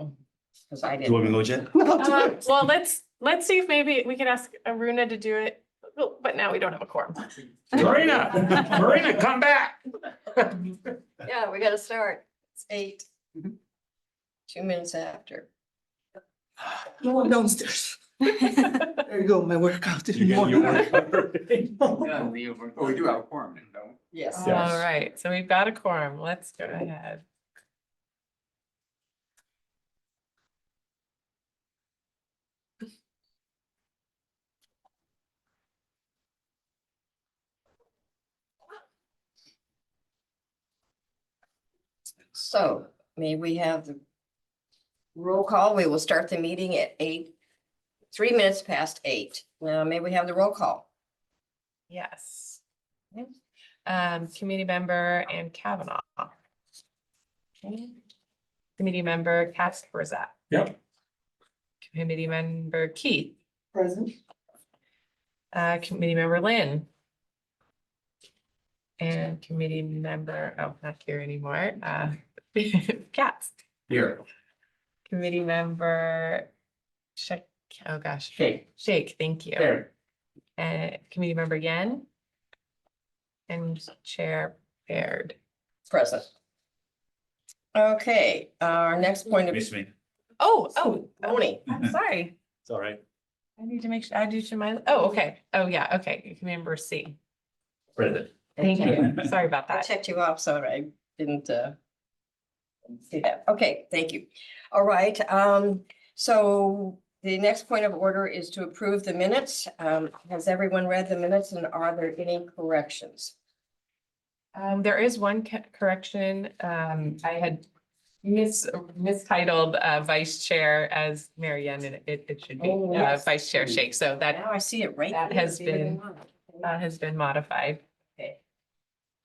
Because I Do you want me didn't. to go, Jen? Well, let's see if maybe we could ask Aruna to do it, but now we don't have a quorum. Marina, come back. Yeah, we gotta start. It's 8. 2 minutes after. No one downstairs. There you go, my workout this You get your morning. work. Oh, we do have a quorum, don't we? Yes. All right, so we've got a quorum. Let's go ahead. So may we have the roll call? We will start the meeting at 8, 3 minutes past 8. Now, may we have the roll call? Yes. Committee member and Kavanaugh. Okay. Committee member Casperzak. Yep. Committee member Keith, Present. committee member Lynn. And committee member, oh, not here anymore, Katz. Here. Committee member Shake, oh gosh. Shake. Shake, thank you. There. Committee member Yen. And Chair Baird. Present. Okay, our next point of. Miss me. Oh, Tony. I'm sorry. It's all right. I need to make sure, I do to my, oh, okay. Oh, yeah, okay. Committee member C. Present. Thank you. Sorry about I that. checked you off, so I didn't see that. Okay, thank you. All right, so the next point of order is to approve the minutes. Has everyone read the minutes and are there any corrections? There is one correction. I had mistitled vice chair as Mary Ann, and it should be Oh, yes. vice chair Shake. So that Now I see it right. that there. has been- has been modified.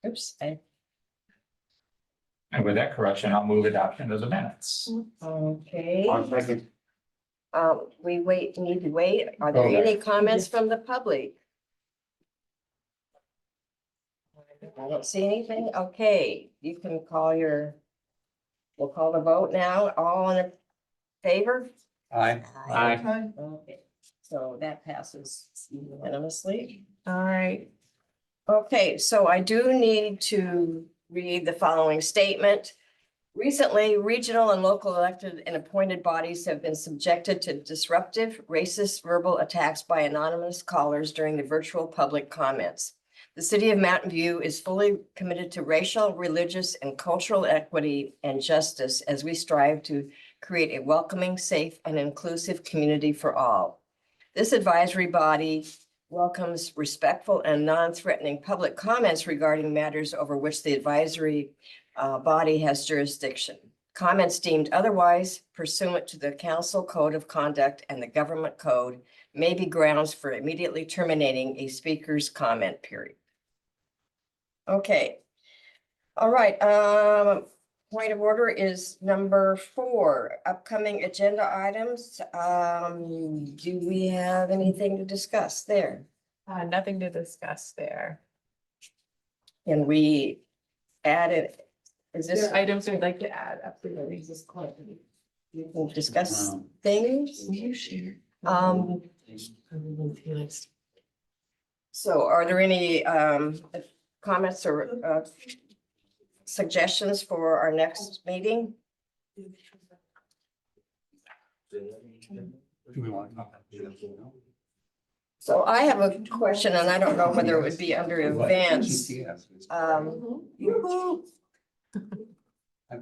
Oops, And with that correction, I'll move adoption of the minutes. okay. Second. We need to wait. Are there Okay. any comments from the public? I don't see anything. Okay, you can call we'll call the vote now. All in favor? Aye. Okay, so that passes unanimously. All right. Okay, so I do need to read the following statement. Recently, regional and local elected and appointed bodies have been subjected to disruptive, racist verbal attacks by anonymous callers during the virtual public comments. The city of Mountain View is fully committed to racial, religious, and cultural equity and justice as we strive to create a welcoming, safe, and inclusive community for all. This advisory body welcomes respectful and non-threatening public comments regarding matters over which the advisory body has jurisdiction. Comments deemed otherwise pursuant to the council code of conduct and the government code may be grounds for immediately terminating a speaker's comment period. Okay. All right, point of order is number 4, upcoming agenda items. Do we have anything to discuss there? Nothing to discuss there. Can we add it? Is this, Items we'd like to add, absolutely. we can discuss things? You share. So are there any comments or suggestions for our next meeting? Do we want to? So I have a question and I don't know whether it would be under events.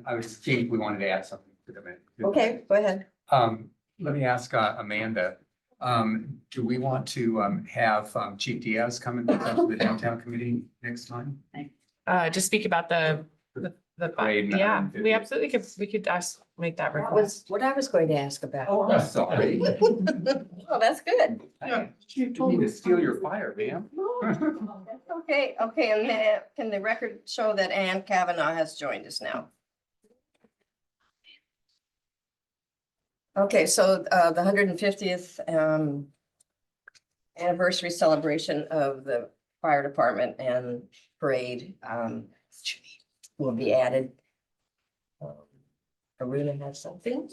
I was thinking we wanted to add something to the minute. Okay, go ahead. Let me ask Amanda, do we want to have Chief Diaz come and present to the downtown committee next time? Just speak about the Parade and yeah, we 150th. absolutely could, we could make that That request. was what I was going to ask about. Oh, sorry. Oh, that's good. I didn't mean to steal your fire, ma'am. Okay, okay, and then can the record show that Ann Kavanaugh has joined us now? Okay, so the 150th anniversary celebration of the fire department and parade will be added. Aruna has something.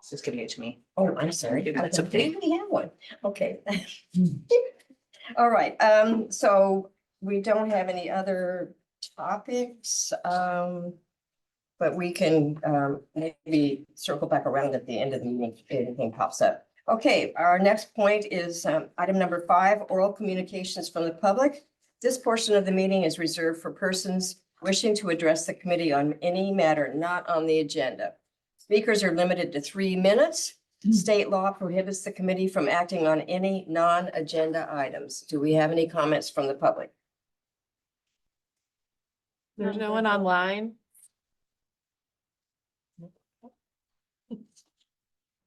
Just giving it to me. Oh, I'm sorry. That's okay. We have one. Okay. All right, so we don't have any other topics, but we can, maybe circle back around at the end of the meeting if anything pops up. Okay, our next point is, item number 5, oral communications from the public. This portion of the meeting is reserved for persons wishing to address the committee on any matter not on the agenda. Speakers are limited to 3 minutes. State law prohibits the committee from acting on any non-agenda items. Do we have any comments from the public? There's no one online.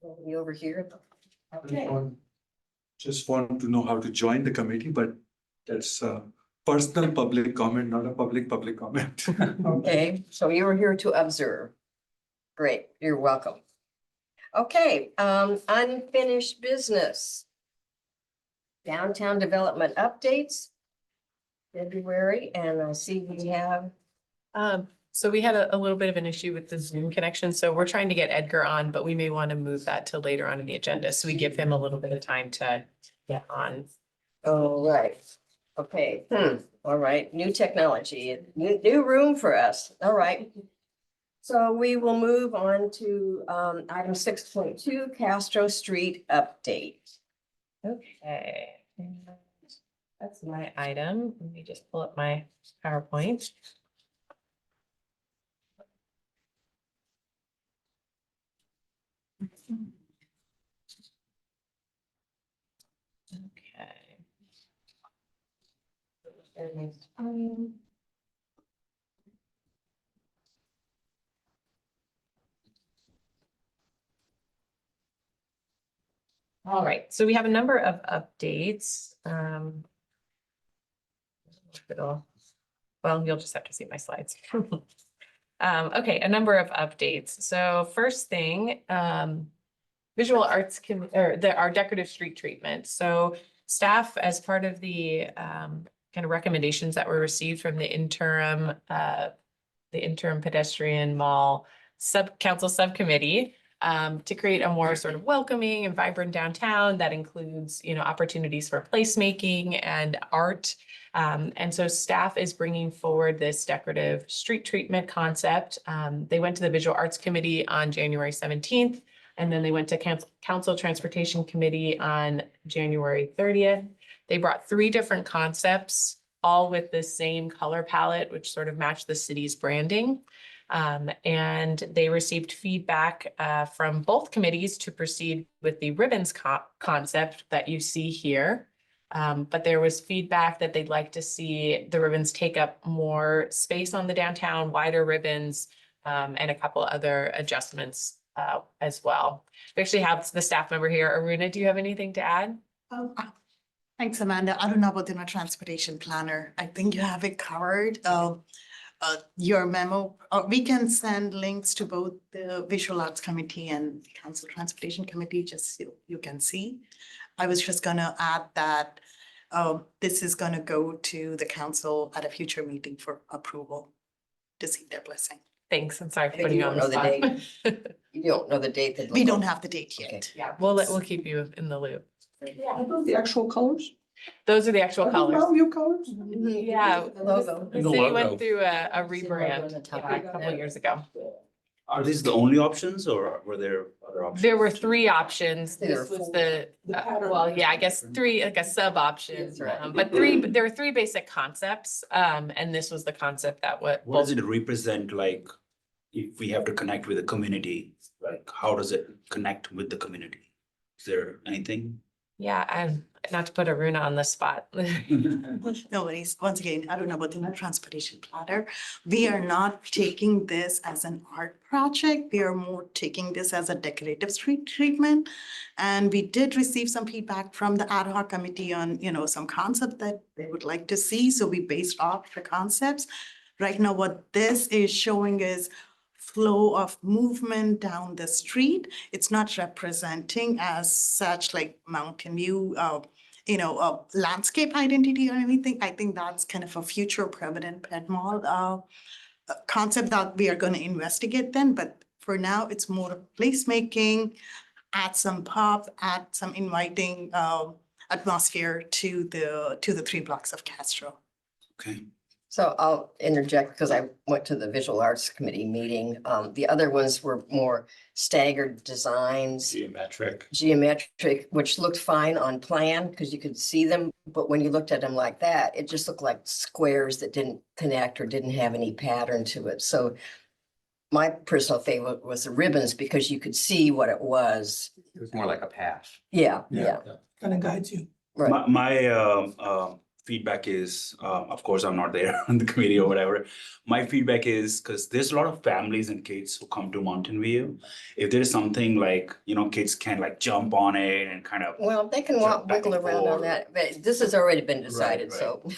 Nobody over here? Okay. Just want to know how to join the committee, but that's personal public comment, not a public comment. Okay, so you were here to observe. Great, you're welcome. Okay, unfinished business. Downtown development updates. February, and I see we have, So we had a little bit of an issue with the Zoom connection, so we're trying to get Edgar on, but we may want to move that to later on in the agenda, so we give him a little bit of time to get on. all right. Okay, all right, new technology, new room for us, all right. So we will move on to item 6.2, Castro Street update. Okay. and That's my item. Let me just pull up my PowerPoint. Okay. All right, so we have a number of updates. Well, you'll just have to see my slides. Okay, a number of updates. So first thing, visual arts our decorative street treatment. So staff, as part of the kind of recommendations that were received from the interim pedestrian mall council subcommittee, to create a more sort of welcoming and vibrant downtown that includes, opportunities for placemaking and art. And so staff is bringing forward this decorative street treatment concept. They went to the Visual Arts Committee on January 17th, and then they went to Council Transportation Committee on January 30th. They brought 3 different concepts, all with the same color palette, which sort of matched the city's branding. And they received feedback from both committees to proceed with the ribbons concept that you see here. But there was feedback that they'd like to see the ribbons take up more space on the downtown, wider ribbons, and a couple other adjustments as well. We actually have the staff member here. Aruna, do you have anything to add? Thanks, Amanda. I don't know about the transportation planner. I think you have it covered. Your memo, we can send links to both the Visual Arts Committee and the Council Transportation Committee, just so you can see. I was just gonna add that this is gonna go to the council at a future meeting for approval to seek their blessing. Thanks. I'm sorry for You putting you don't on know the the spot. You don't know the date that. We don't have the date Okay. yet. Yeah, we'll keep you in the loop. Are those the actual colors? Those are the actual Are those colors. New colors? Yeah. The logo. The And the city logo. went through a logo on rebrand the top. a couple of years ago. Are these the only options or were there other options? There were 3 options. There This were was 4. the, well, yeah, I guess 3, like a sub option. That's right. But there were 3 basic concepts. And this was the concept that What does it represent, like, if we have to connect with the community, like, how does it connect with the community? Is there anything? Yeah, I'm not to put Aruna on the spot. No worries. Once again, I don't know about the transportation planner. We are not taking this as an art project. We are more taking this as a decorative street treatment. And we did receive some feedback from the ad hoc committee on, some concept that they would like to see. So we based off the concepts. Right now, what this is showing is flow of movement down the street. It's not representing as such like Mountain View, a landscape identity or anything. I think that's kind of a future permanent pet mall concept that we are going to investigate then. But for now, it's more of placemaking, add some pop, add some inviting atmosphere to the 3 blocks of Castro. Okay. So I'll interject because I went to the Visual Arts Committee meeting. The other ones were more staggered designs, geometric, which looked fine on plan because you could see them. But when you looked at them like that, it just looked like squares that didn't connect or didn't have any pattern to it. So my personal favorite was the ribbons because you could see what it was. It was more like a path. Yeah, Yeah. yeah, Kind of guides you. right. My feedback is, of course, I'm not there on the committee or whatever. My feedback is because there's a lot of families and kids who come to Mountain View. If there's something like, kids can like jump on it and kind of. Well, they can Jump back wiggle and around on forth. that, but this has already been decided, right. so.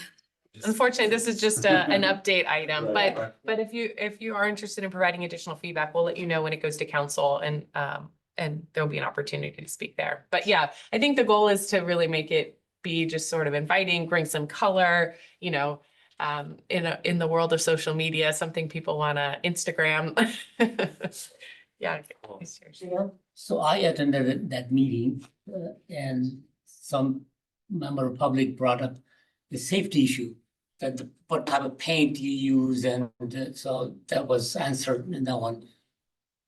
Unfortunately, this is just an update item, Right. but if you are interested in providing additional feedback, we'll let you know when it goes to council and there'll be an opportunity to speak there. But yeah, I think the goal is to really make it be just sort of inviting, bring some color, in the world of social media, something people want to Instagram. Yeah. please share. So I attended that meeting and some member of public brought up the safety issue. That what type of paint you use and so that was answered in that one.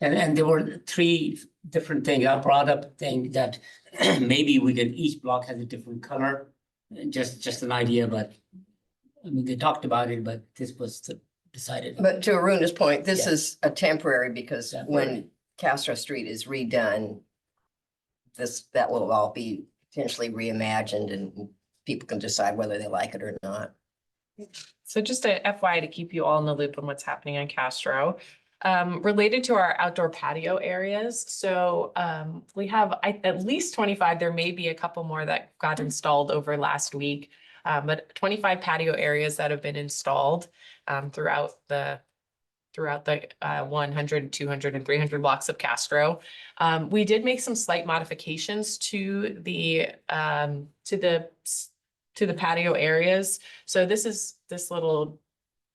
And there were 3 different things. I brought up thing that maybe each block has a different color. Just an idea, but I mean, they talked about it, but this was decided. But to Aruna's point, this Yeah. is a temporary because when Temporary. Castro Street is redone, that will all be potentially reimagined and people can decide whether they like it or not. So just a FYI to keep you all in the loop on what's happening on Castro. Related to our outdoor patio areas, so we have at least 25, there may be a couple more that got installed over last week. But 25 patio areas that have been installed throughout the 100, 200, and 300 blocks of Castro. We did make some slight modifications to the patio areas. So this little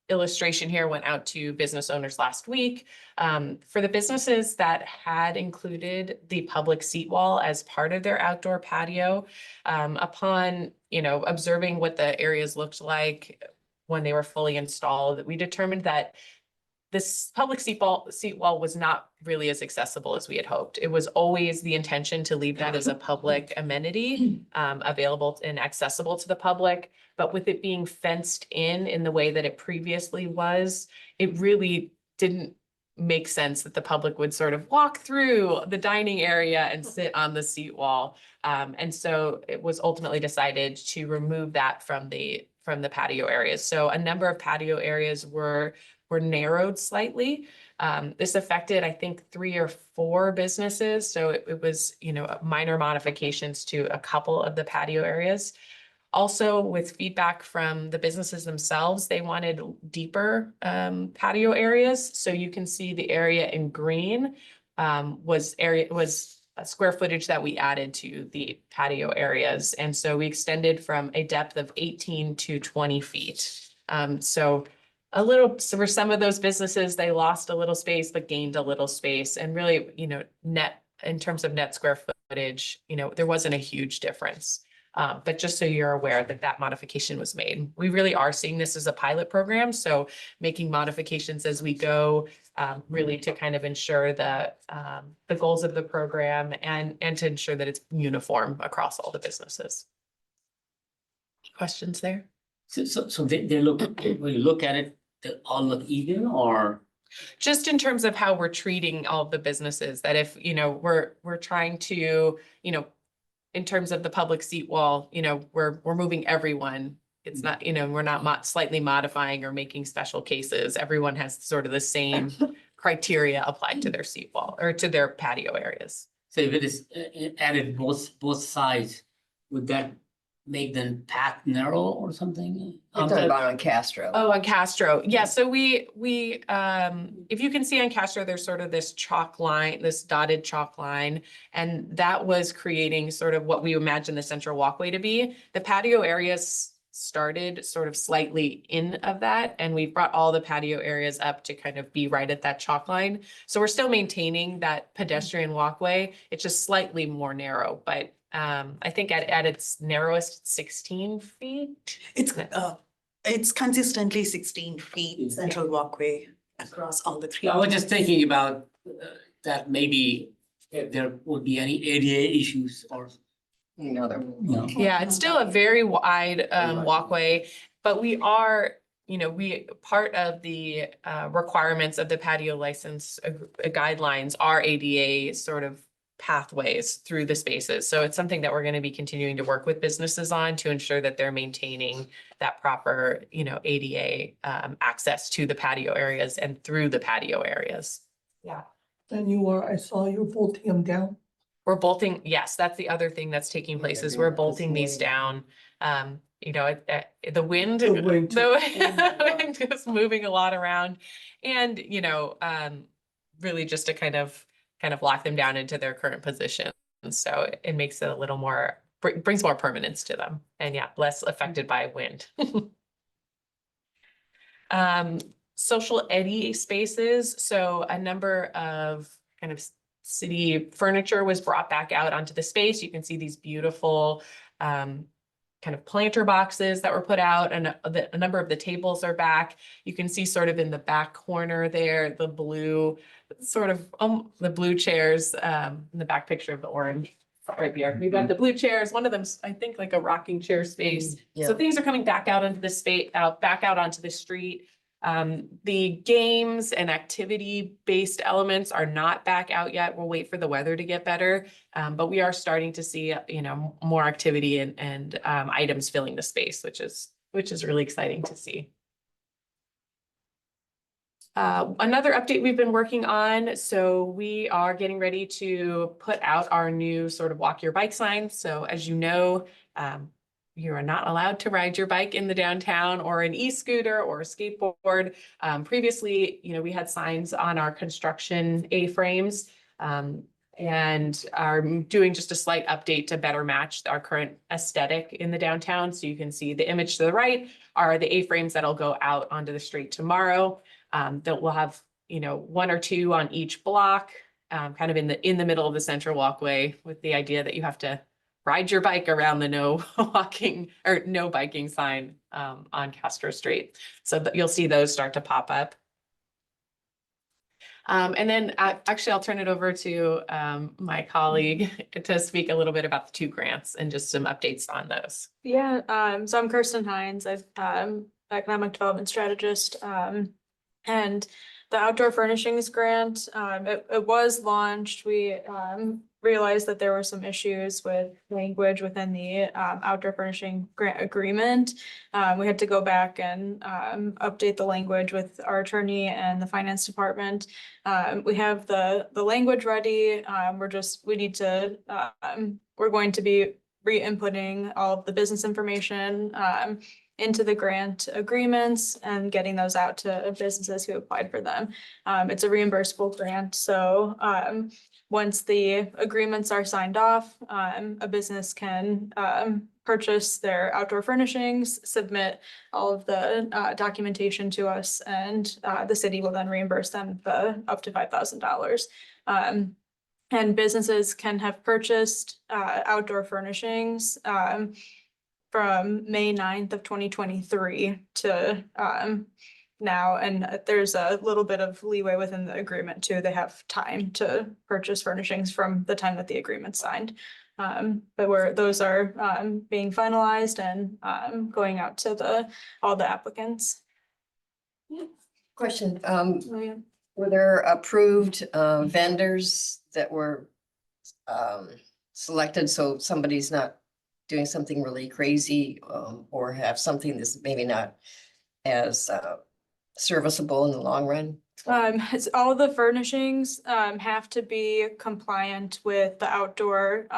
illustration here went out to business owners last week. For the businesses that had included the public seat wall as part of their outdoor patio, upon, observing what the areas looked like when they were fully installed, we determined that this public seat wall was not really as accessible as we had hoped. It was always the intention to leave that as a public amenity, available and accessible to the public. But with it being fenced in the way that it previously was, it really didn't make sense that the public would sort of walk through the dining area and sit on the seat wall. And so it was ultimately decided to remove that from the patio areas. So a number of patio areas were narrowed slightly. This affected, I think, 3 or 4 businesses. So it was, minor modifications to a couple of the patio areas. Also, with feedback from the businesses themselves, they wanted deeper patio areas. So you can see the area in green was a square footage that we added to the patio areas. And so we extended from a depth of 18 to 20 feet. So for some of those businesses, they lost a little space, but gained a little space. And really, net in terms of net square footage, there wasn't a huge difference. But just so you're aware that modification was made. We really are seeing this as a pilot program. So making modifications as we go, really to kind of ensure the goals of the program and to ensure that it's uniform across all the businesses. Questions there? So they look, when you look at it, they all look even or? Just in terms of how we're treating all of the businesses, that if, we're trying to, in terms of the public seat wall, we're moving everyone. It's not, we're not slightly modifying or making special cases. Everyone has sort of the same criteria applied to their seat wall or to their patio areas. So if it is added both sides, would that make the path narrow or something? You're talking about on Castro. Oh, on Castro. Yeah, so we if you can see on Castro, there's sort of this chalk line, this dotted chalk line, and that was creating sort of what we imagine the central walkway to be. The patio areas started sort of slightly in of that, and we've brought all the patio areas up to kind of be right at that chalk line. So we're still maintaining that pedestrian walkway. It's just slightly more narrow, but I think at its narrowest, 16 feet. It's consistently 16 feet central walkway across all the three. I was just thinking about that maybe if there would be any ADA issues or, No, there no. Yeah, it's still a very wide walkway, but we are, you know, part of the requirements of the patio license guidelines are ADA sort of pathways through the spaces. So it's something that we're going to be continuing to work with businesses on to ensure that they're maintaining that proper, you know, ADA access to the patio areas and through the patio areas. Yeah. And I saw you bolting them down. We're bolting, yes, that's the other thing that's taking place is we're bolting these down. You know, the wind, The wind. the wind is moving a lot around. And, you know, really just to kind of lock them down into their current position. So it makes it a little more, brings more permanence to them, and yeah, less affected by wind. Social eddy spaces. So a number of kind of city furniture was brought back out onto the space. You can see these beautiful kind of planter boxes that were put out, and a number of the tables are back. You can see sort of in the back corner there, the blue sort of the blue chairs in the back picture of the orange right here. We've got the blue chairs. One of them's, I think, like a rocking chair space. So things are coming back out into the space, back out onto the street. The games and activity-based elements are not back out yet. We'll wait for the weather to get better. But we are starting to see, you know, more activity and items filling the space, which is really exciting to see. Another update we've been working on. So we are getting ready to put out our new sort of walk your bike sign. So as you know, you are not allowed to ride your bike in the downtown or an e-scooter or a skateboard. Previously, you know, we had signs on our construction A-frames and are doing just a slight update to better match our current aesthetic in the downtown. So you can see the image to the right are the A-frames that'll go out onto the street tomorrow. That will have, you know, 1 or 2 on each block, kind of in the middle of the central walkway, with the idea that you have to ride your bike around the no walking or no biking sign on Castro Street. So you'll see those start to pop up. And then actually, I'll turn it over to my colleague to speak a little bit about the 2 grants and just some updates on those. Yeah, so I'm Kirsten Hines. I'm economic development strategist. And the outdoor furnishings grant, it was launched. We realized that there were some issues with language within the outdoor furnishing grant agreement. We had to go back and update the language with our attorney and the finance department. We have the language ready. We're going to be re-inputting all of the business information into the grant agreements and getting those out to businesses who applied for them. It's a reimbursable grant, so once the agreements are signed off, a business can purchase their outdoor furnishings, submit all of the documentation to us, and the city will then reimburse them up to $5,000. And businesses can have purchased outdoor furnishings from May 9th of 2023 to now, and there's a little bit of leeway within the agreement too. They have time to purchase furnishings from the time that the agreement's signed. But those are being finalized and going out to all the applicants. Question, Oh, yeah. were there approved vendors that were selected, so somebody's not doing something really crazy or have something that's maybe not as serviceable in the long run? All the furnishings have to be compliant with the outdoor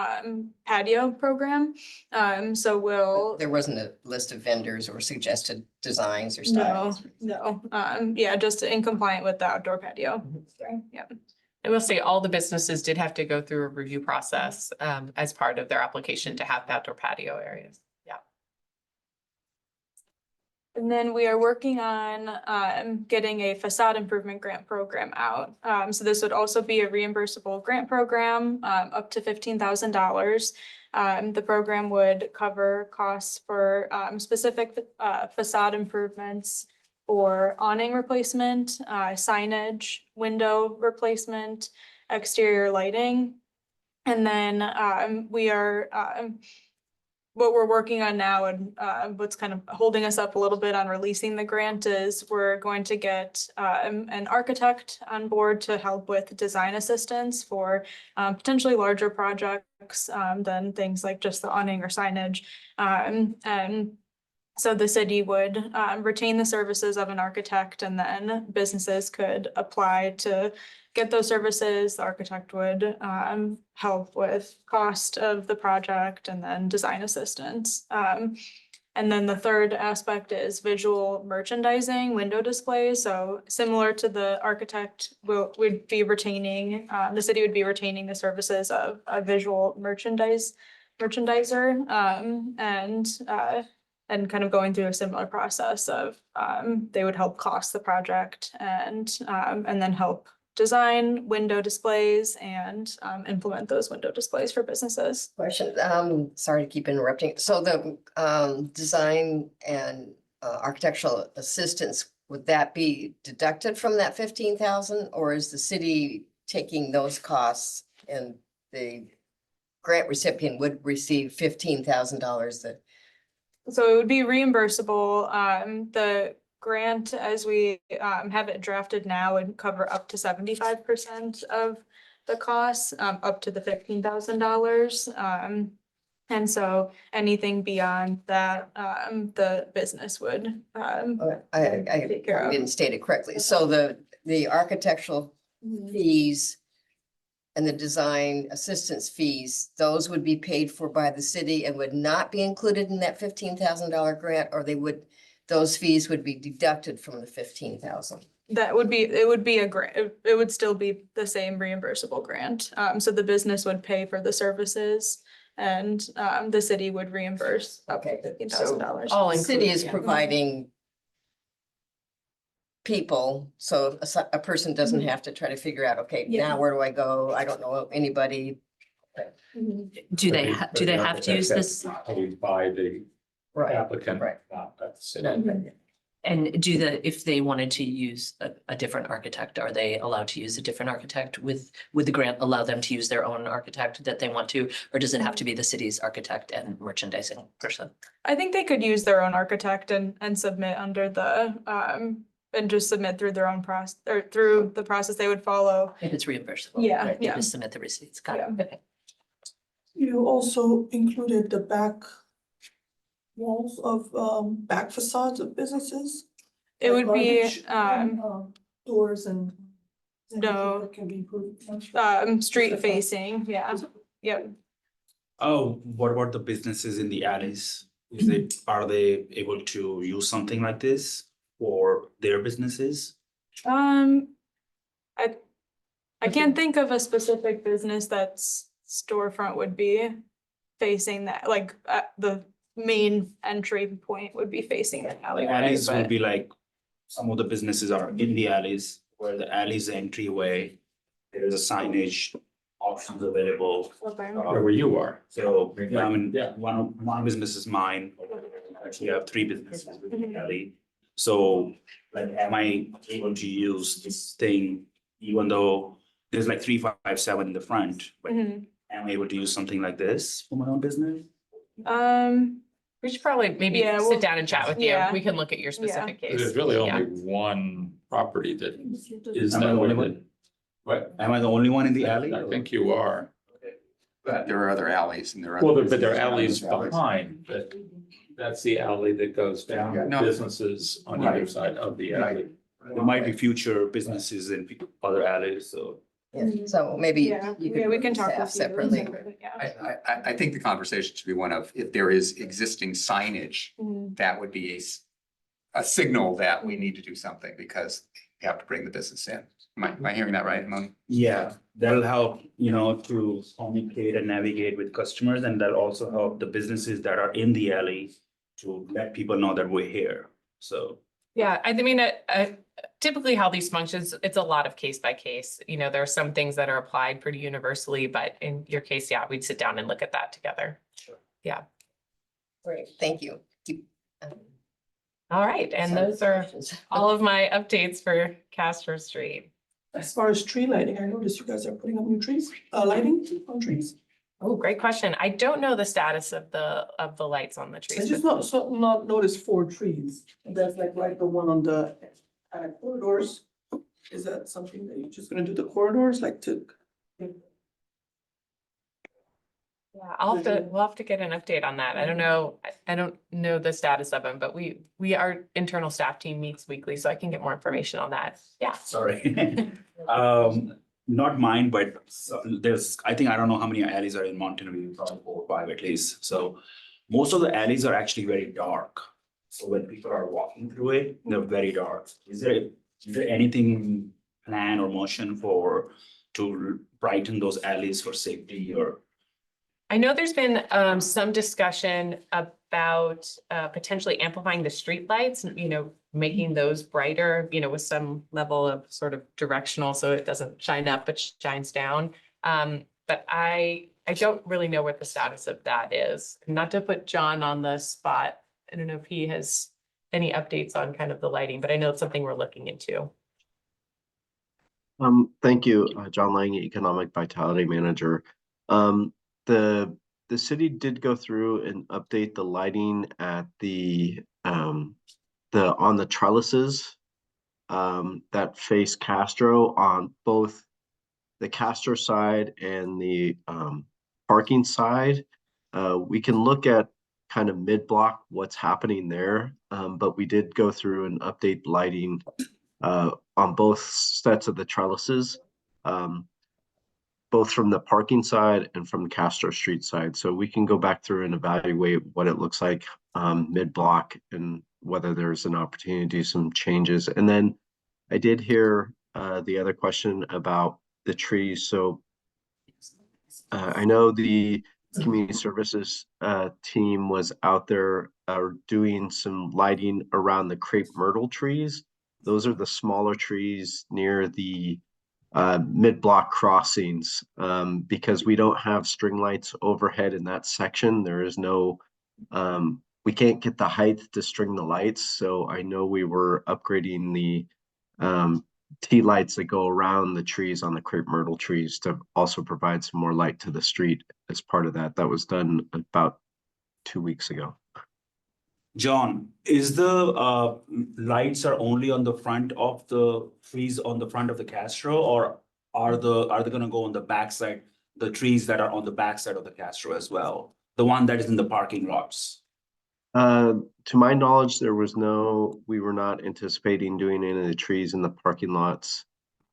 patio program. So There wasn't a list of vendors or suggested designs or no, styles? yeah, just in compliant with the outdoor patio. Yeah. I will say all the businesses did have to go through a review process as part of their application to have outdoor patio areas. Yeah. And then we are working on getting a facade improvement grant program out. So this would also be a reimbursable grant program up to $15,000. The program would cover costs for specific facade improvements for awning replacement, signage, window replacement, exterior lighting. And then we are what we're working on now and what's kind of holding us up a little bit on releasing the grant is we're going to get an architect on board to help with design assistance for potentially larger projects than things like just the awning or signage. And so the city would retain the services of an architect, and then businesses could apply to get those services. The architect would help with cost of the project and then design assistance. And then the third aspect is visual merchandising, window displays. So similar to the architect, we'd be retaining, the city would be retaining the services of a visual merchandiser and kind of going through a similar process of they would help cost the project and then help design window displays and implement those window displays for businesses. Question, sorry to keep interrupting. So the design and architectural assistance, would that be deducted from that 15,000, or is the city taking those costs and the grant recipient would receive $15,000 that? So it would be reimbursable. The grant, as we have it drafted now, would cover up to 75% of the costs, up to the $15,000. And so anything beyond that, the business would I take care of. didn't state it correctly. So the architectural fees and the design assistance fees, those would be paid for by the city and would not be included in that $15,000 grant, or those fees would be deducted from the 15,000? That would be, it would be a grant, it would still be the same reimbursable grant. So the business would pay for the services and the city would reimburse up to Okay, $15,000. All the city is yeah. providing people, so a person doesn't have to try to figure out, okay, Yeah. now where do I go? I don't know anybody. Do they have to use this? Paid by the Right, applicant, right. not by the city. And if they wanted to use a different architect, are they allowed to use a different architect? Would the grant allow them to use their own architect that they want to, or does it have to be the city's architect and merchandising person? I think they could use their own architect and submit under the and just submit through their own process or through the process they would follow. If it's reimbursable? Yeah, right? They yeah. just submit the receipts. Got it. Yeah. Okay. You also included the back walls of back facades of businesses. It would be Garbage and, doors and. No. that Can be improved. street facing, yeah, yep. Oh, what about the businesses in the alleys? Are they able to use something like this for their businesses? I can't think of a specific business that's storefront would be facing that, like, the main entry point would be facing the The alleyway, alleys would but be like, some of the businesses are in the alleys, where the alley's the entryway. There is a signage options available. okay. Where you are. So, I mean, Yeah. one business is mine. Actually, I have three businesses within the alley. So, like, am I able to use this thing, even though there's like 357 in the front? But Mhm. am I able to use something like this for my own business? We should probably maybe Yeah, well, sit down and chat with you. yeah. We can look at your specific case. There's really Yeah. only one property that is Am I that the only way. one? What? Am I the only one in the alley? I think you are. But there are other alleys and there are. Well, other but there are businesses alleys around those behind, but that's the alley that goes down, Yeah, no. businesses on either Right. side of the alley. There might be future businesses in other alleys, so. Yeah, so maybe Yeah, you yeah, we can could talk staff with you. separately. Yeah. I think the conversation should be one of, if there is existing signage, Mhm. that would be a signal that we need to do something because you have to bring the business in. Am I hearing that right, Moni? Yeah, that'll help, to communicate and navigate with customers, and that'll also help the businesses that are in the alley to let people know that we're here. so. Yeah, I mean, typically how these functions, it's a lot of case by case. You know, there are some things that are applied pretty universally, but in your case, yeah, we'd sit down and look at that together. Yeah. Great, thank you. All right, and those are all of my updates for Castro Street. As far as tree lighting, I noticed you guys are putting up new trees, lighting on trees. Oh, great question. I don't know the status of the lights on the I trees. just not noticed 4 trees. And that's like the one on the corridors. Is that something that you're just gonna do the corridors, like to? Yeah, we'll have to get an update on that. I don't know, I don't know the status of them, but our internal staff team meets weekly, so I can get more information on that. Yeah. Sorry. Not mine, but there's, I don't know how many alleys are in Mountain View, probably 4 or 5 at least. So most of the alleys are actually very dark. So when people are walking through it, they're very dark. Is there anything plan or motion to brighten those alleys for safety or? I know there's been some discussion about potentially amplifying the streetlights, you know, making those brighter, you know, with some level of sort of directional, so it doesn't shine up, but shines down. But I don't really know what the status of that is. Not to put John on the spot. I don't know if he has any updates on kind of the lighting, but I know it's something we're looking into. Thank you, John Lang, Economic Vitality Manager. The city did go through and update the lighting at on the trellises that face Castro on both the Castro side and the parking side. We can look at kind of mid-block what's happening there, but we did go through and update lighting on both sets of the trellises, both from the parking side and from the Castro Street side. So we can go back through and evaluate what it looks like mid-block and whether there's an opportunity to do some changes. And then I did hear the other question about the trees. So I know the community services team was out there doing some lighting around the crepe myrtle trees. Those are the smaller trees near the mid-block crossings, because we don't have string lights overhead in that section. There is no, we can't get the height to string the lights. So I know we were upgrading the T lights that go around the trees on the crepe myrtle trees to also provide some more light to the street as part of that. That was done about 2 weeks ago. John, is the lights are only on the front of the trees on the front of the Castro, or are they gonna go on the backside, the trees that are on the backside of the Castro as well? The one that is in the parking lots? To my knowledge, we were not anticipating doing any of the trees in the parking lots.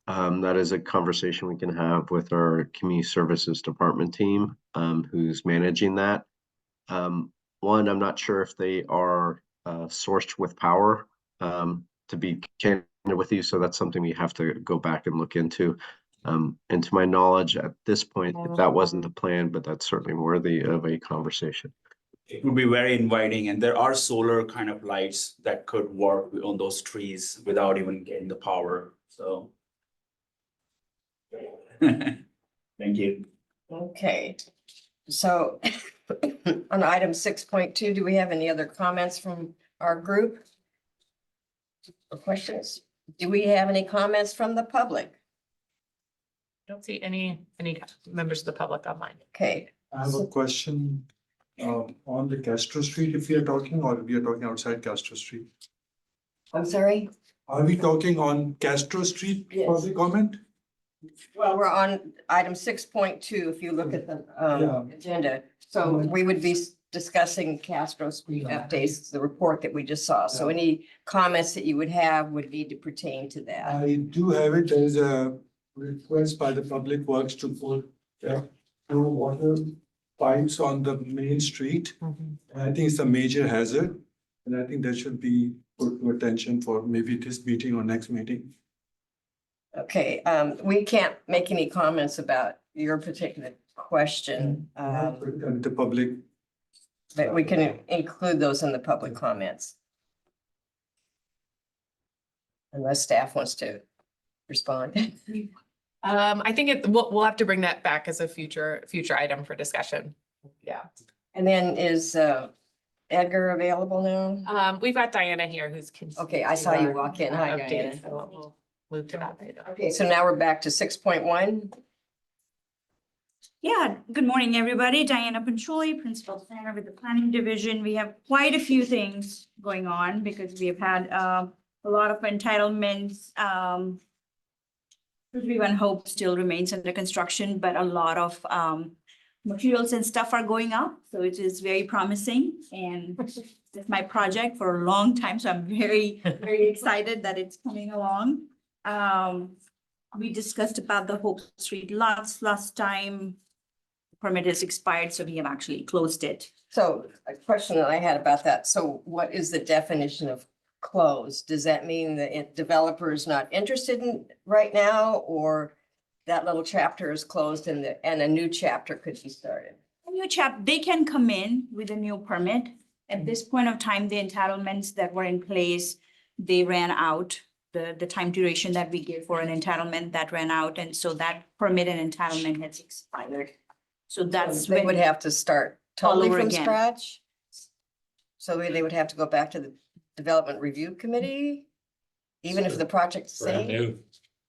That is a conversation we can have with our community services department team, who's managing that. One, I'm not sure if they are sourced with power, to be candid with you. So that's something we have to go back and look into. And to my knowledge, at this point, that wasn't the plan, but that's certainly worthy of a conversation. It would be very inviting, and there are solar kind of lights that could work on those trees without even getting the power, so. Thank you. Okay, so on item 6.2, do we have any other comments from our group? Or questions? Do we have any comments from the public? Don't see any members of the public online. Okay, I have a question on the Castro Street, if we are talking, or we are talking outside Castro Street? I'm sorry. Are we talking on Castro Street Yes. public comment? Well, we're on item 6.2, if you look at the agenda. So we would be discussing Castro Street updates, the report that we just saw. So any comments that you would have would need to pertain to that. I do have it. There is a request by the Public Works to put two water pipes on the main street. And I think it's a major hazard. And I think that should be put to attention for maybe this meeting or next meeting. Okay, we can't make any comments about your particular question, The public. but we can include those in the public comments. Unless staff wants to respond. I think we'll have to bring that back as a future item for discussion. Yeah. And then is Edgar available now? We've got Diana here who's. Okay, I saw you walk in. Hi, Update, Diana. so we'll move to that item. Okay, so now we're back to 6.1. Yeah, good morning, everybody. Diana Pancholi, Principal Planner with the Planning Division. We have quite a few things going on because we have had a lot of entitlements. 231 Hope still remains under construction, but a lot of materials and stuff are going up. So it is very promising, and it's my project for a long time. So I'm very, very excited that it's coming along. We discussed about the Hope Street lots last time. Permit is expired, so we have actually closed it. So a question that I had about that. So what is the definition of closed? Does that mean the developer is not interested in right now, or that little chapter is closed and a new chapter could be started? A new they can come in with a new permit. At this point of time, the entitlements that were in place, they ran out. The time duration that we give for an entitlement that ran out, and so that permit and entitlement has expired. So that's They would when, have to start All totally over from again. scratch? So they would have to go back to the Development Review Committee? Even if the project's the Brand same? new,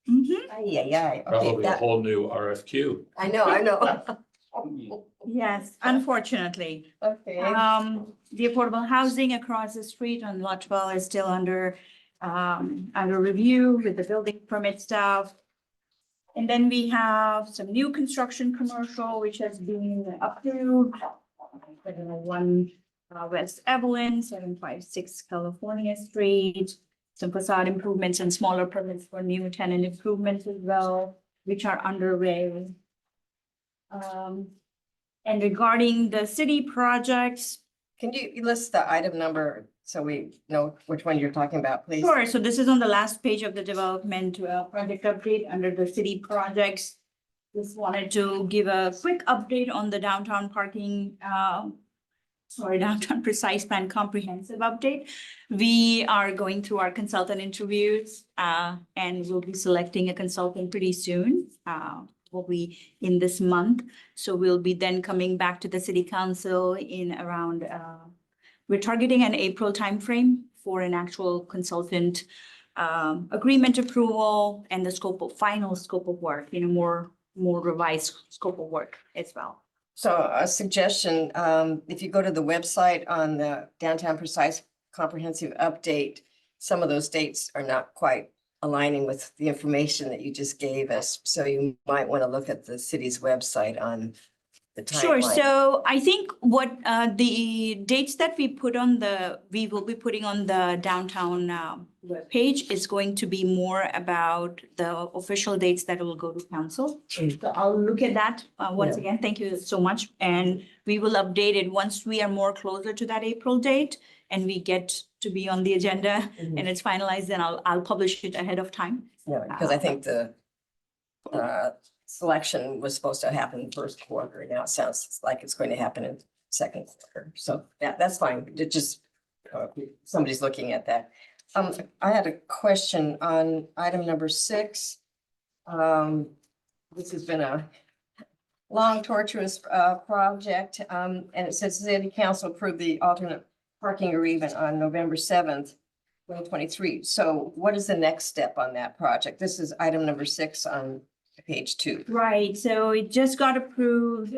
Mhm. Okay, probably a that, whole new RFQ. I know. yes, unfortunately. Okay, The affordable housing across the street on Lot 12 is still under review with the building permit stuff. And then we have some new construction commercial, which has been approved. One West Evelyn, 756 California Street. Some facade improvements and smaller permits for new tenant improvements as well, which are underway. And regarding the city projects, can you list the item number so we know which one you're talking about, please? sure, so this is on the last page of the development project update under the city projects. Just wanted to give a quick update on the downtown parking, downtown precise plan comprehensive update. We are going through our consultant interviews and we'll be selecting a consultant pretty soon. Will be in this month. So we'll be then coming back to the city council in around, we're targeting an April timeframe for an actual consultant agreement approval and the final scope of work, more revised scope of work as well. So a suggestion, if you go to the website on the Downtown Precise Comprehensive Update, some of those dates are not quite aligning with the information that you just gave us. So you might want to look at the city's website on the timeline. Sure, so I think what the dates that we will be putting on the downtown webpage is going to be more about the official dates that will go to council. So I'll look at that once again. Thank you so much. And we will update it once we are more closer to that April date and we get to be on the agenda and it's finalized, then I'll publish it ahead of time. Yeah, because I think the selection was supposed to happen first quarter. Now it sounds like it's going to happen in second quarter. So yeah, that's fine. It just, somebody's looking at that. I had a question on item number 6. This has been a long tortuous project. And it says city council approved the alternate parking agreement on November 7th, 2023. So what is the next step on that project? This is item number 6 on page 2. Right, so it just got approved.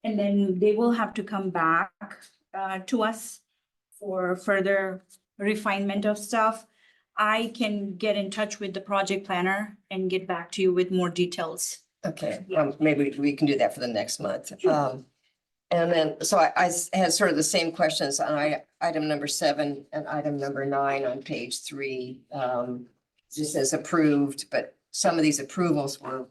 And then they will have to come back to us for further refinement of stuff. I can get in touch with the project planner and get back to you with more details. Okay, maybe we can do that for the next month. And then, so I had sort of the same questions on item number 7 and item number 9 on page 3. This says approved, but some of these approvals were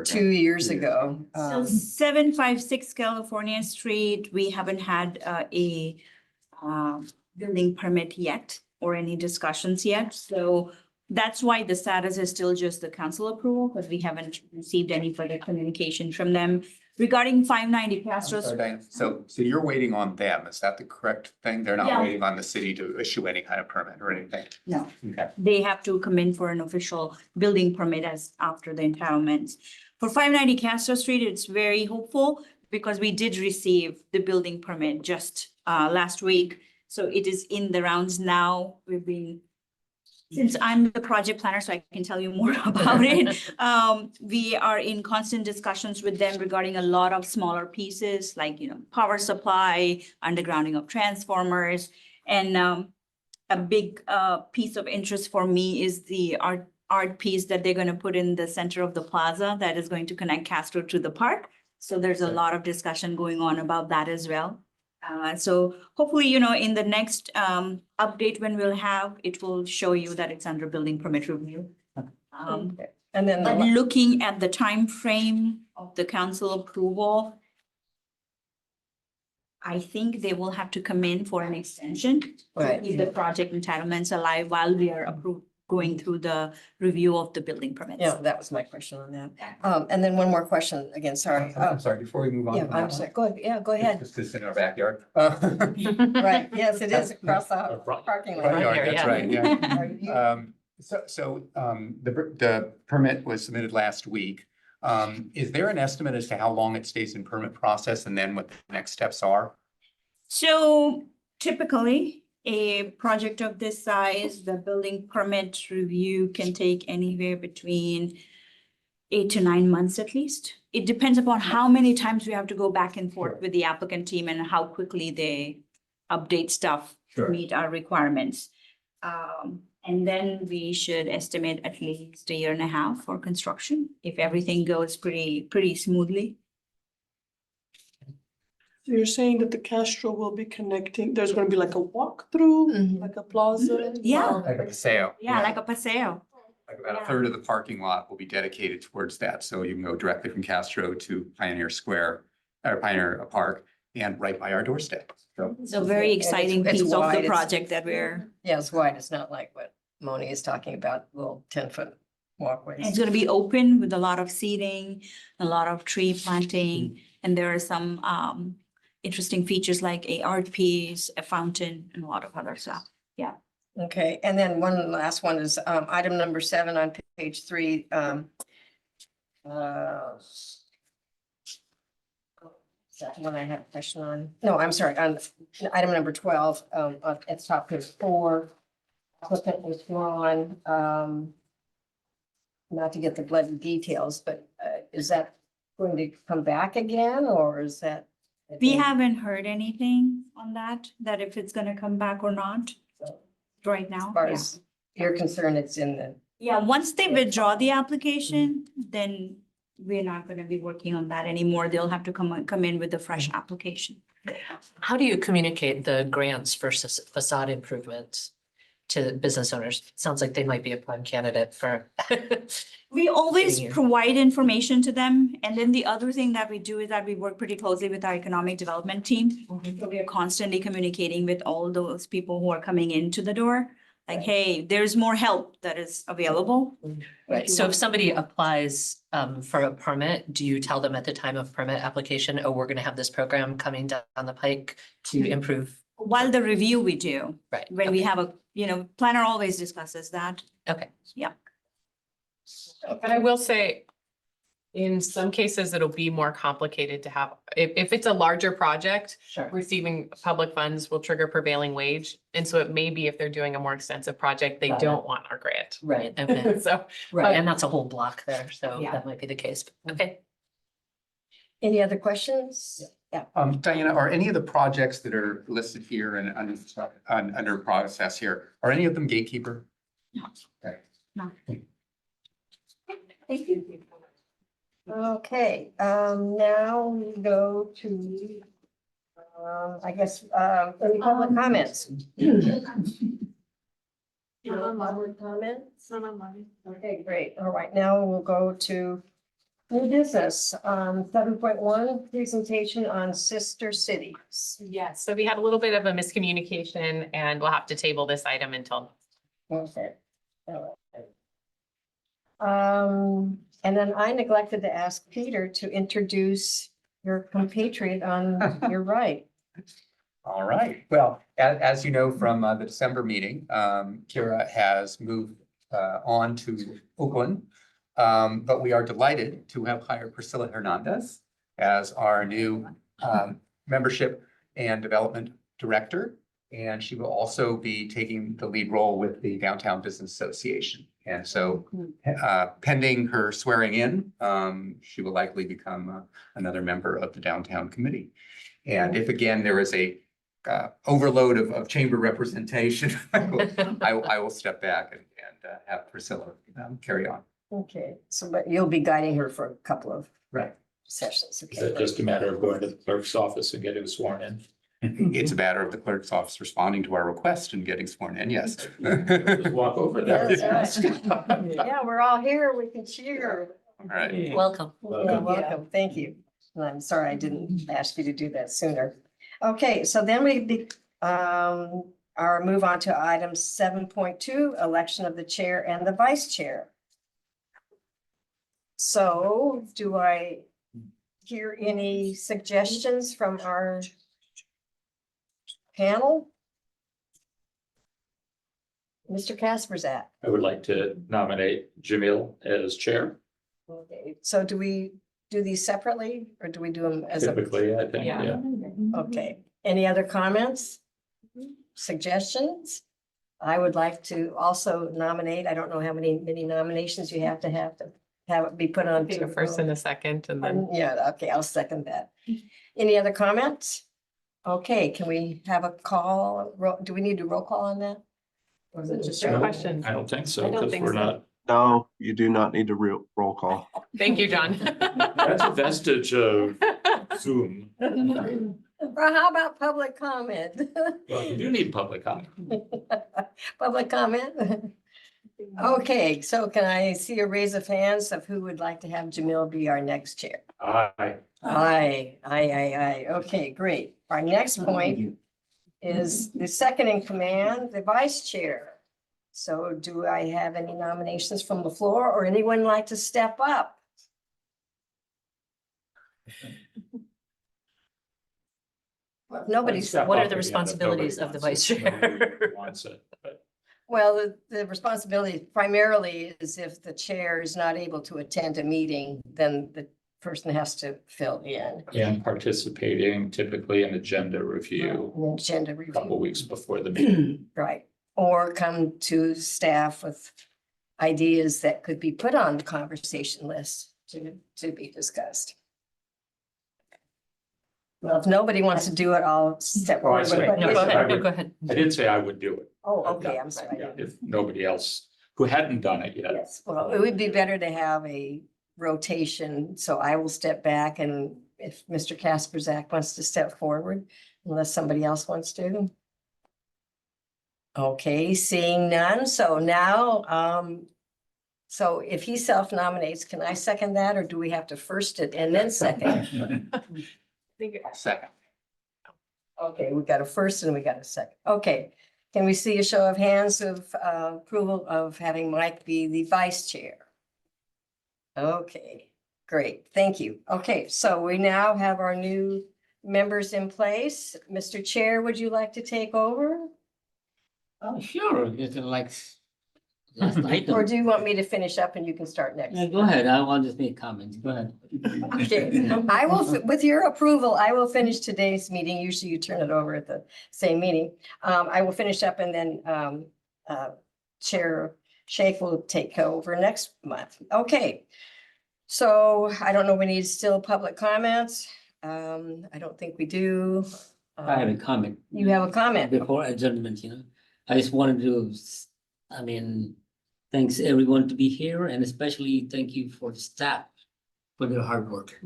2 years ago. So 756 California Street, we haven't had a building permit yet or any discussions yet. So that's why the status is still just the council approval, because we haven't received any further communication from them. Regarding 590 Castro. I'm sorry, Diane. So you're waiting on them, is that the correct thing? They're not Yeah. waiting on the city to issue any kind of permit or anything? No. Okay. They have to come in for an official building permit as after the entitlements. For 590 Castro Street, it's very hopeful because we did receive the building permit just last week. So it is in the rounds now. Since I'm the project planner, so I can tell you more about it. We are in constant discussions with them regarding a lot of smaller pieces like, power supply, undergrounding of transformers. And a big piece of interest for me is the art piece that they're going to put in the center of the plaza that is going to connect Castro to the park. So there's a lot of discussion going on about that as well. So hopefully, in the next update when we'll have, it will show you that it's under building permit review. Okay. And then But looking at the time frame of the council approval, I think they will have to come in for an extension to Right. keep the project entitlements alive while we are going through the review of the building permits. Yeah, that was my question on that. And then one more question again, sorry. I'm sorry, before we move on. Yeah, from I'm that sorry. one, Go ahead. Yeah, go ahead. Just 'cause it's in our backyard. Right, yes, it is across the parking Front lot. yard, here, that's yeah. right, yeah. Are you- The permit was submitted last week. Is there an estimate as to how long it stays in permit process and then what the next steps are? So typically, a project of this size, the building permit review can take anywhere between 8 to 9 months at least. It depends upon how many times we have to go back and forth with the applicant team and how quickly they update stuff to meet our requirements. And then we should estimate at least 1.5 years for construction if everything goes pretty smoothly. So you're saying that the Castro will be connecting, there's gonna be like a walkthrough, like a plaza? Yeah. Like a paseo. Yeah, like a paseo. Like about a third of the parking lot will be dedicated towards that. So you can go directly from Castro to Pioneer Square or Pioneer Park and right by our doorstep. So It's a very exciting it's piece of wide, the it's- project that we're, Yeah, it's wide. It's not like what Moni is talking about, little 10-foot it's walkways. gonna be open with a lot of seating, a lot of tree planting, and there are some interesting features like a art piece, a fountain, and a lot of other stuff. Okay, and then one last one is item number 7 on page 3. Is that one I have a question on? No, I'm sorry, on item number 12, at the top page 4. Applicant withdrawn, not to get the bloody details, but is that going to come back again, or is that? We haven't heard anything on that if it's gonna come back or not right now. As far Yeah. as you're concerned, it's in the, Yeah, once they withdraw the application, then we're not gonna be working on that anymore. They'll have to come in with a fresh application. How do you communicate the grants for facade improvements to business owners? Sounds like they might be a prime candidate for. We always Sitting here. provide information to them. And then the other thing that we do is that we work pretty closely with our economic development team. So we are constantly communicating with all those people who are coming into the door. Like, hey, there's more help that is available. Right, so if somebody applies for a permit, do you tell them at the time of permit application, oh, we're gonna have this program coming down the pike to improve? While the review we do, Right. when we okay, have planner always discusses that. Okay. But I will say, in some cases, it'll be more complicated to have, if it's a larger project, Sure. receiving public funds will trigger prevailing wage. And so it may be if they're doing a more extensive project, they Got it. don't want our grant. Right, okay, So, right, and that's a whole block there, so Yeah. that might be the case. Okay. any other questions? Yeah. Diana, are any of the projects that are listed here and under process here, are any of them gatekeeper? Thank you. Okay, now we go to, I guess, any public comments? Public comments? Okay, great. All right, now we'll go to new business, 7.1, presentation on sister cities. yes, so we had a little bit of a miscommunication and we'll have to table this item until. Okay. All right. And then I neglected to ask Peter to introduce your compatriot on your right. All right. Well, as you know from the December meeting, Kira has moved on to Oakland. But we are delighted to have hired Priscilla Hernandez as our new membership and development director. And she will also be taking the lead role with the Downtown Business Association. And so pending her swearing in, she will likely become another member of the Downtown Committee. And if again, there is a overload of chamber representation, I will step back and have Priscilla carry on. Okay, so but you'll be guiding her for a couple of Right. sessions. Is Okay. it just a matter of going to the clerk's office and getting sworn in? It's a matter of the clerk's office responding to our request and getting sworn in, yes. Just walk over there. That's Yeah, we're all here. We can cheer. All right. Welcome. Yeah, welcome. Thank you. And I'm sorry I didn't ask you to do that sooner. Okay, so then our move on to item 7.2, election of the chair and the vice chair. So do I hear any suggestions from our panel? Mr. Kasperzak. I would like to nominate Jamil as chair. Okay, so do we do these separately or do we do them as a? Typically, I think, Yeah. yeah. Okay, any other comments? Suggestions? I would like to also nominate, I don't know how many nominations you have to have it be put on. Be to a first and a second and then. Yeah, okay, I'll second that. Any other comments? Okay, can we have a call? Do we need to roll call on that? Or is it just? Good question. I don't think so, I don't because think we're so. not, No, you do not need to roll call. Thank you, John. that's a vestige of Zoom. Or how about public comment? Well, you do need public comment. Public comment? Okay, so can I see a raise of hands of who would like to have Jamil be our next chair? Aye. Aye. Okay, great. Our next point is the second in command, the vice chair. So do I have any nominations from the floor or anyone like to step up? Well, nobody's, Step What are up the again if responsibilities nobody of the wants vice it. chair? Nobody wants it, but well, the responsibility primarily is if the chair is not able to attend a meeting, then the person has to fill in. And participating typically in agenda review An agenda a couple review, weeks before the meeting. right? Or come to staff with ideas that could be put on the conversation list to be discussed. Well, if nobody wants to do it, I'll step Oh, I forward. see. but- No, go I ahead, no, would- go ahead. I did say I would do it. Oh, okay, I'm sorry. Yeah, if nobody else who hadn't done it yet. Yes, well, it would be better to have a rotation, so I will step back and if Mr. Kasperzak wants to step forward, unless somebody else wants to. Okay, seeing none, so now, so if he self-nominates, can I second that, or do we have to first it and then second? Second. Okay, we got a first and we got a second. Okay, can we see a show of hands of approval of having Mike be the vice chair? Okay, great, thank you. Okay, so we now have our new members in place. Mr. Chair, would you like to take over? Oh, sure, it's like last item. Or do you want me to finish up and you can start next? Yeah, go ahead, I want to make comments, go ahead. Okay, I will, with your approval, I will finish today's meeting. Usually you turn it over at the same meeting. I will finish up and then Chair Shake will take over next month. Okay. So I don't know, we need still public comments. I don't think we do. I have a comment. You have a comment? Before adjournment, I just wanted to, thanks everyone to be here and especially thank you for the staff for their hard work.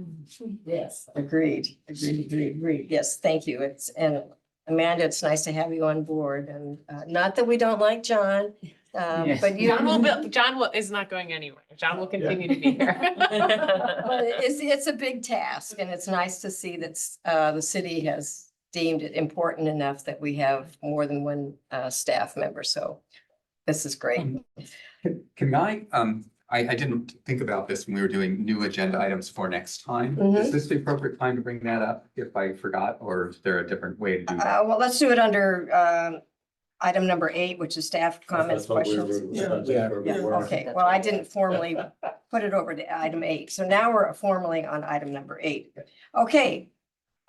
Yes, agreed. Yes, thank you. And Amanda, it's nice to have you on board and not that we don't like John. Yes. But you. John is not going anywhere. John will continue to be here. But it's a big task and it's nice to see that the city has deemed it important enough that we have more than one staff member. So this is great. Can I I didn't think about this when we were doing new agenda items for next time. Mhm. Is this the appropriate time to bring that up if I forgot, or is there a different way to do that? Well, let's do it under item number 8, which is staff comments, questions. Yeah. Okay, well, I didn't formally put it over to item 8, so now we're formally on item number 8. Okay,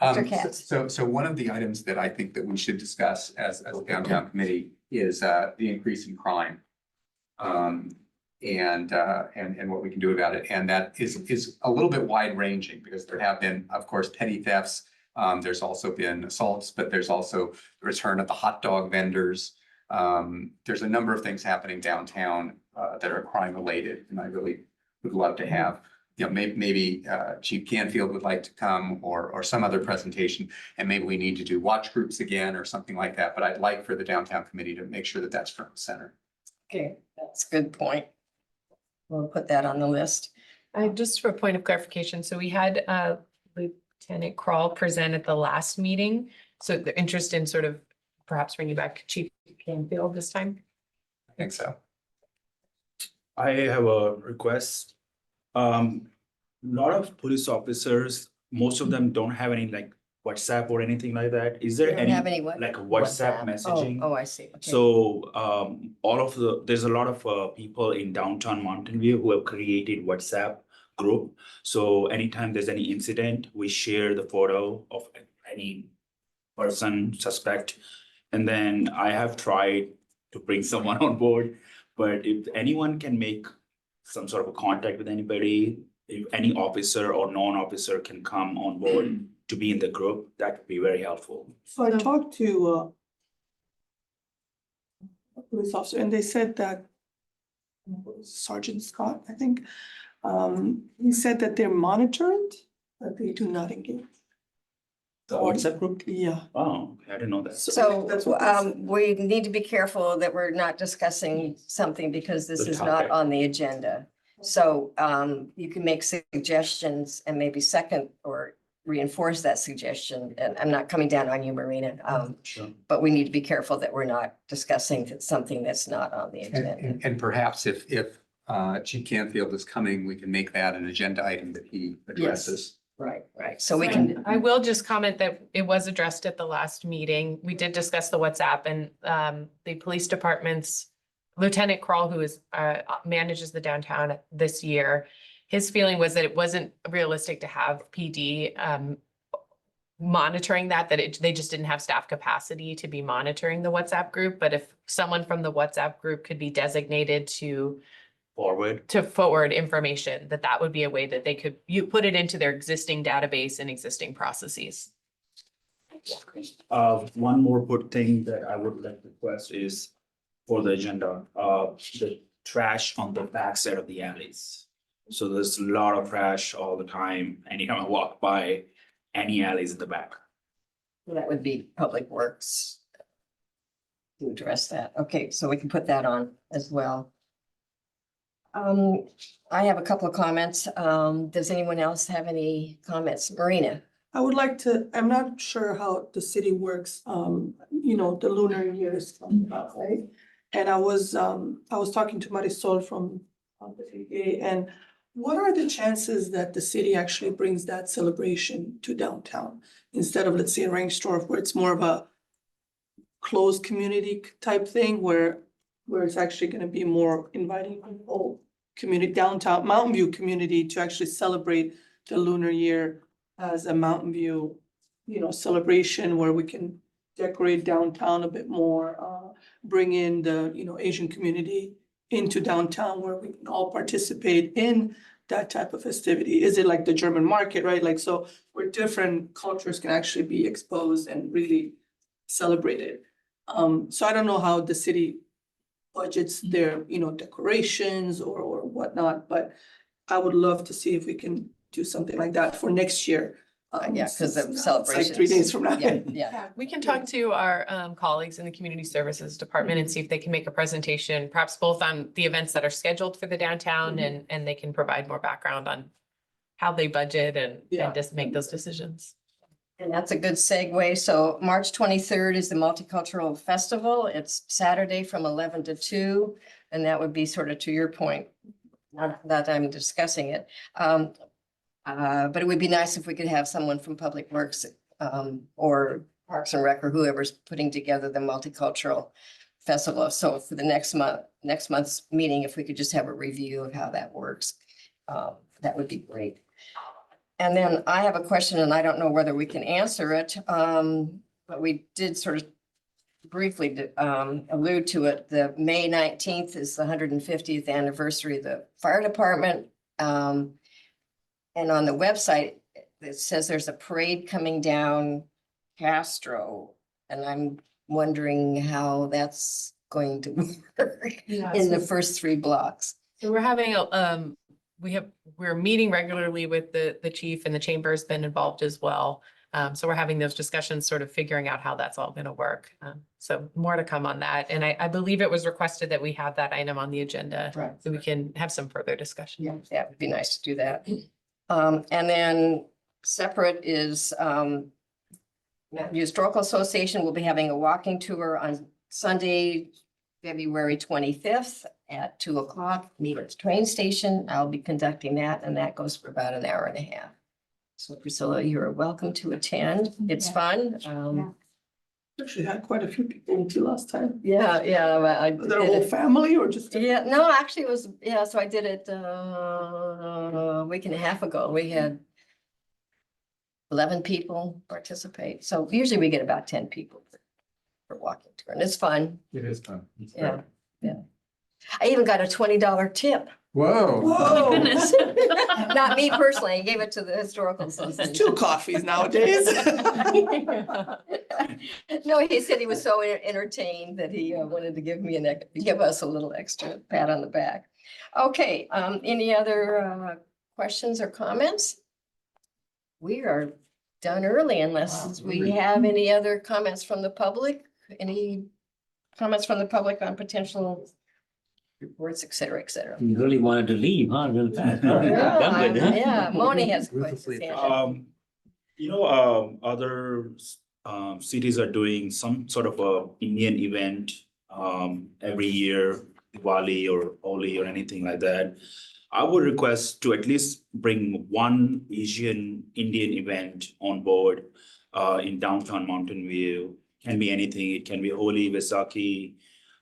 Mr. Katz. So one of the items that I think that we should discuss as a downtown committee is the increase in crime. And what we can do about it. And that is a little bit wide ranging because there have been, of course, petty thefts. There's also been assaults, but there's also the return of the hot dog vendors. There's a number of things happening downtown that are crime related, and I really would love to have, maybe Chief Canfield would like to come or some other presentation, and maybe we need to do watch groups again or something like that. But I'd like for the downtown committee to make sure that that's front and center. Okay, that's a good point. We'll put that on the list. Just for a point of clarification, so we had Lieutenant Kroll present at the last meeting. So the interest in sort of perhaps bringing back Chief Canfield this time. I think so. I have a request. Lot of police officers, most of them don't have any like WhatsApp or anything like that. Is there You don't have any what? like WhatsApp messaging? Oh, I see. Okay. So there's a lot of people in downtown Mountain View who have created WhatsApp group. So anytime there's any incident, we share the photo of any person, suspect. And then I have tried to bring someone on board, but if anyone can make some sort of a contact with anybody, if any officer or non-officer can come on board to be in the group, that would be very helpful. So I talked to a police officer and they said that Sergeant Scott, I think, he said that they're monitored, but they do not engage. The WhatsApp group? Yeah. Oh, I didn't know that. So That's what they said. we need to be careful that we're not discussing something because this The is not topic. on the agenda. So you can make suggestions and maybe second or reinforce that suggestion. And I'm not coming down on you, Marina. Sure. But we need to be careful that we're not discussing something that's not on the agenda. And perhaps if Chief Canfield is coming, we can make that an agenda item that he addresses. Right, right. So we can, I will just comment that it was addressed at the last meeting. We did discuss the WhatsApp and the police department's Lieutenant Kroll, who is manages the downtown this year. His feeling was that it wasn't realistic to have PD monitoring that they just didn't have staff capacity to be monitoring the WhatsApp group. But if someone from the WhatsApp group could be designated to forward information, that would be a way that they could put it into their existing database and existing processes. One more good thing that I would like to request is for the agenda, the trash on the back side of the alleys. So there's a lot of trash all the time. Anytime I walk by any alleys in the back. that would be Public Works to address that. Okay, so we can put that on as well. I have a couple of comments. Does anyone else have any comments? Marina? I would like to, I'm not sure how the city works, the lunar year is coming up, right? And I was talking to Marisol from the CPA, and what are the chances that the city actually brings that celebration to downtown? Instead of, let's say, Rangsdorf, where it's more of a closed community type thing, where it's actually gonna be more inviting people, community, downtown, Mountain View community to actually celebrate the lunar year as a Mountain View, celebration where we can decorate downtown a bit more, bring in the, Asian community into downtown where we can all participate in that type of festivity. Is it like the German market, right? Like, so where different cultures can actually be exposed and really celebrated. So I don't know how the city budgets their, decorations or whatnot, but I would love to see if we can do something like that for next year. Yeah, because the It's celebrations. like 3 days from now. Yeah. We can talk to our colleagues in the Community Services Department and see if they can make a presentation, perhaps both on the events that are scheduled for the downtown and they can provide more background on how they budget and just make those decisions. And that's a good segue. So March 23rd is the Multicultural Festival. It's Saturday from 11 to 2. And that would be sort of to your point, not that I'm discussing it. But it would be nice if we could have someone from Public Works, or Parks and Rec, or whoever's putting together the multicultural festival. So for the next month's meeting, if we could just have a review of how that works, that would be great. And then I have a question, and I don't know whether we can answer it, but we did sort of briefly allude to it. The May 19th is the 150th anniversary of the fire department. And on the website, it says there's a parade coming down Castro, and I'm wondering how that's going to work in the first 3 blocks. So we're having we're meeting regularly with the chief, and the chamber's been involved as well. So we're having those discussions, sort of figuring out how that's all gonna work. So more to come on that. And I believe it was requested that we have that item on the agenda. Right. So we can have some further discussion. Yeah, that would be nice to do that. And then separate is Mountain Historical Association will be having a walking tour on Sunday, February 25th at 2 o'clock. Meet at the train station. I'll be conducting that, and that goes for about an hour and a half. So Priscilla, you're welcome to attend. It's fun. Actually had quite a few people until last time. Yeah, I Was that a did whole it. family or just? Yeah, no, actually it was, yeah, so I did it a week and a half ago. We had 11 people participate. So usually we get about 10 people for walking tour, and it's fun. It is fun. Yeah, yeah. I even got a $20 tip. Whoa. Whoa. Goodness. Not me personally, I gave it to the historical association. 2 coffees nowadays. No, he said he was so entertained that he wanted to give us a little extra pat on the back. Okay, any other questions or comments? We are done early unless we have any other comments from the public. Any comments from the public on potential reports, et cetera, et cetera? You really wanted to leave, huh? Real fast. Yeah, Moni has questions. Other cities are doing some sort of a Indian event every year, Diwali or Holi or anything like that. I would request to at least bring one Asian Indian event on board in downtown Mountain View. Can be anything. It can be Holi, Vaisakhi,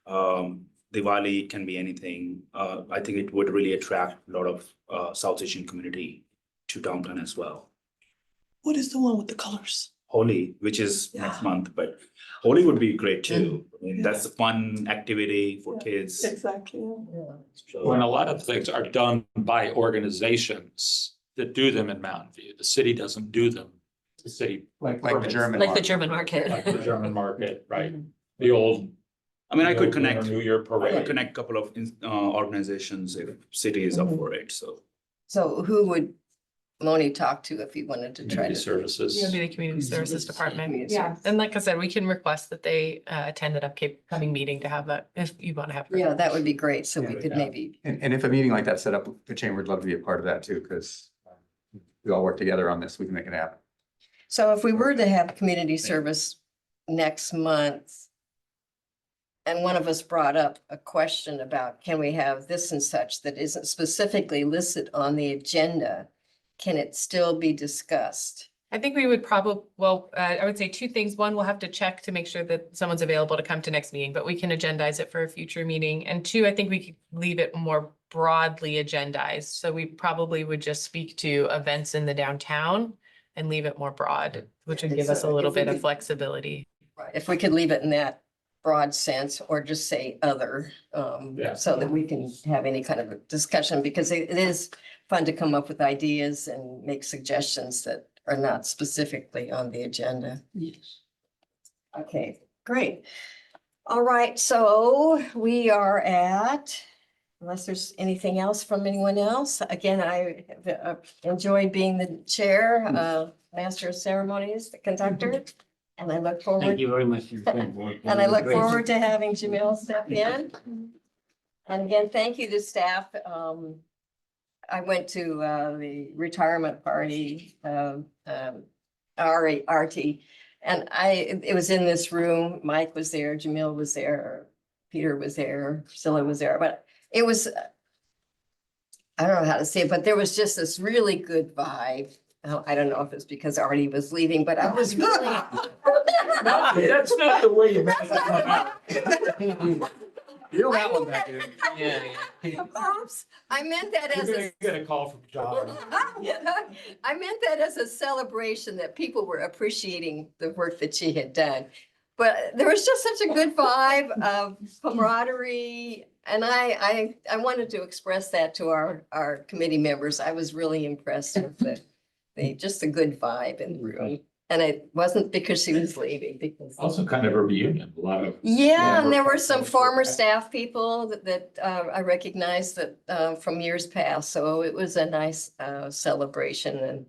Diwali, it can be anything. I think it would really attract a lot of South Asian community to downtown as well. What is the one with the colors? Holi, which is next month, but Holi would be great too. I mean, that's a fun activity for kids. Exactly. So- When a lot of things are done by organizations that do them in Mountain View, the city doesn't do them. The city. Like the German. Like the market. German market. Like the German market, right? The old. I mean, I could Lunar connect, New Year I could parade. connect a couple of organizations if city is up for it, so. So who would Moni talk to if you wanted to try Community to? services. It'll be the community services department. Community Yeah, services. and like I said, we can request that they attend an upcoming meeting to have that, if you want to have. Yeah, that would be great. So we Yeah. could maybe, And if a meeting like that set up, the chamber would love to be a part of that too, because we all work together on this. We can make it happen. so if we were to have community service next month, and one of us brought up a question about, can we have this and such that isn't specifically listed on the agenda? Can it still be discussed? I think we would I would say 2 things. One, we'll have to check to make sure that someone's available to come to next meeting, but we can agendize it for a future meeting. And 2, I think we could leave it more broadly agendized. So we probably would just speak to events in the downtown and leave it more broad, which would give us a little bit of flexibility. Right. If we could leave it in that broad sense, or just say other, Yeah. so that we can have any kind of a discussion, because it is fun to come up with ideas and make suggestions that are not specifically on the agenda. Yes. Okay, great. All right, so we are at, unless there's anything else from anyone else, again, I have enjoyed being the chair, master of ceremonies, the conductor, and I look Thank forward, you very much. For your kind work. and I look Great. forward to having Jamil step in. And again, thank you to staff. I went to the retirement party, RT, and it was in this room. Mike was there, Jamil was there, Peter was there, Priscilla was there, but it was I don't know how to say it, but there was just this really good vibe. I don't know if it's because Artie was leaving, but I was really. That's not the way you meant it. You don't have one back there. Oops, I meant that as You're a. gonna get a call from John. I meant that as a celebration that people were appreciating the work that she had done. But there was just such a good vibe of camaraderie. And I wanted to express that to our committee members. I was really impressed with just a good vibe in the room. And it wasn't because she was leaving, because. Also kind of a reunion, a lot of. Yeah, and there were some former staff people that I recognized that from years past, so it was a nice celebration, and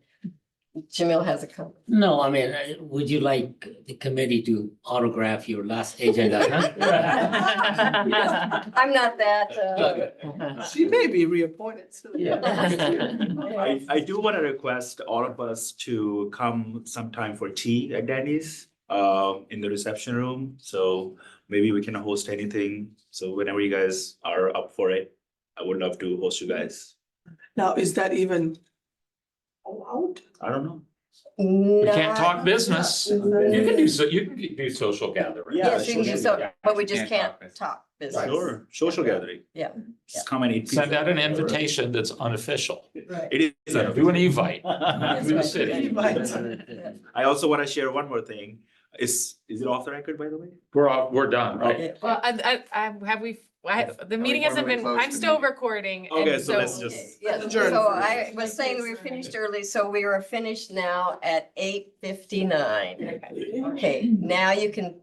Jamil has a comment. No, I mean, would you like the committee to autograph your last agenda? I'm not that. She may be reappointed soon. I do want to request all of us to come sometime for tea at Danny's in the reception room. So maybe we can host anything. So whenever you guys are up for it, I would love to host you guys. Now, is that even allowed? I don't know. We can't talk business. You can do. you can do social gathering. Yeah, Yes, you can do social- so, but we just Can't can't talk business. talk business. Sure, social gathering. Yeah. Just come and eat. Send pizza. out an invitation that's unofficial. It is. Do an invite. That's To the right. city. I also want to share one more thing. Is it off the record, by the way? We're done, right? Well, the meeting hasn't been, I'm still recording. and Okay, so let's just. Yeah, so I was saying we were finished early, so we are finished now at 8:59. Okay, now you can